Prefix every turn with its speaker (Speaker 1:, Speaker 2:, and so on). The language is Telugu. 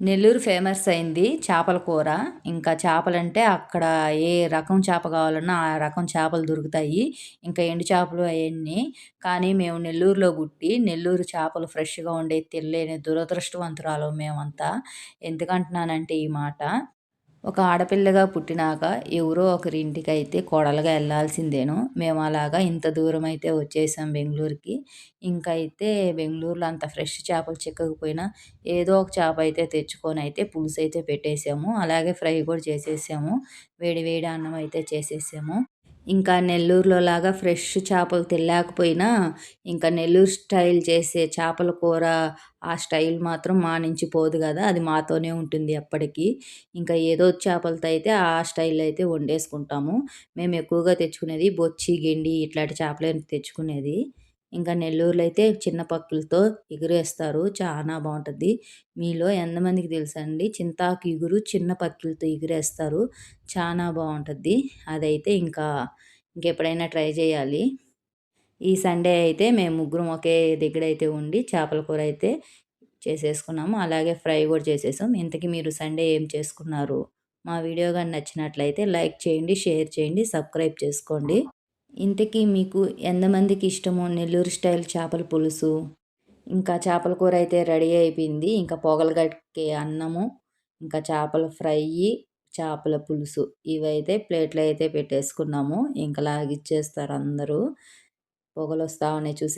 Speaker 1: నెల్లూరు ఫేమస్ అయింది చేపల కూర. ఇంకా చేపలంటే అక్కడ ఏ రకం చేప కావాలన్నా ఆ రకం చేపలు దొరుకుతాయి. ఇంకా ఎండు చేపలు అయన్నీ. కానీ మేము నెల్లూరులో పుట్టి నెల్లూరు చేపలు ఫ్రెష్‌గా ఉండేవి తినలేని దురదృష్టవంతురాలం మేమంతా. ఎందుకంటున్నానంటే ఈ మాట, ఒక ఆడపిల్లగా పుట్టినాక ఎవరో ఒకరి ఇంటికైతే కోడలుగా ఎళ్ళాల్సిందేను. మేము అలాగా ఇంత దూరమైతే వచ్చేసాం బెంగుళూరుకి. ఇంకైతే బెంగుళూరులో అంత ఫ్రెష్ చేపలు చిక్కకపోయినా ఏదో ఒక చేప అయితే తెచ్చుకొనైతే పులుసైతే పెట్టేసాము. అలాగే ఫ్రై కూడా చేసేసాము. వేడి వేడి అన్నం అయితే చేసేసాము. ఇంకా నెల్లూరులో లాగా ఫ్రెష్ చేపలు తినలేకపోయినా, ఇంకా నెల్లూరు స్టైల్ చేసే చేపల కూర ఆ స్టైల్ మాత్రం మా నుంచి పోదు గదా! అది మాతోనే ఉంటుంది ఎప్పటికి. ఇంకా ఏదో చేపలతో అయితే ఆ స్టైల్‌లో అయితే వండేసుకుంటాము. మేము ఎక్కువగా తెచ్చుకునేది బొచ్చి, గెండి ఇట్లాంటి చేపలే తెచ్చుకునేది. ఇంకా నెల్లూరులో అయితే చిన్న పక్కులతో ఎగురేస్తారు. చానా బావుంటది. మీలో ఎంతమందికి తెలుసండి చింతాకు ఇగురు చిన్న పక్కిలతో ఎగిరేస్తారు. చానా బావుంటది. అదైతే ఇంకెప్పుడైనా ట్రై చేయాలి. ఈ సండే అయితే మేము ముగ్గురం ఒకే దగ్గరైతే ఉండి చేపల కూర అయితే చేసేసుకున్నాము. అలాగే ఫ్రై గూడా చేసేసాం. ఇంతకీ మీరు సండే ఏం చేసుకున్నారు? మా వీడియో గాని నచ్చినట్లయితే లైక్ చేయండి, షేర్ చేయండి, సబ్స్క్రైబ్ చేసుకోండి. ఇంతకీ మీకు ఎంతమందికి ఇష్టము నెల్లూరు స్టైల్ చేపల పులుసు? ఇంకా చేపల కూర అయితే రెడీ అయిపోయింది. ఇంకా పొగలు గట్కే అన్నము, ఇంకా చేపల ఫ్రయ్యి, చేపల పులుసు ఇవైతే ప్లేట్‌లో అయితే పెట్టేసుకున్నాము. ఇంక లాగిచ్చేస్తారు అందరూ. పొగలొస్తా ఉన్నాయి చూసారా?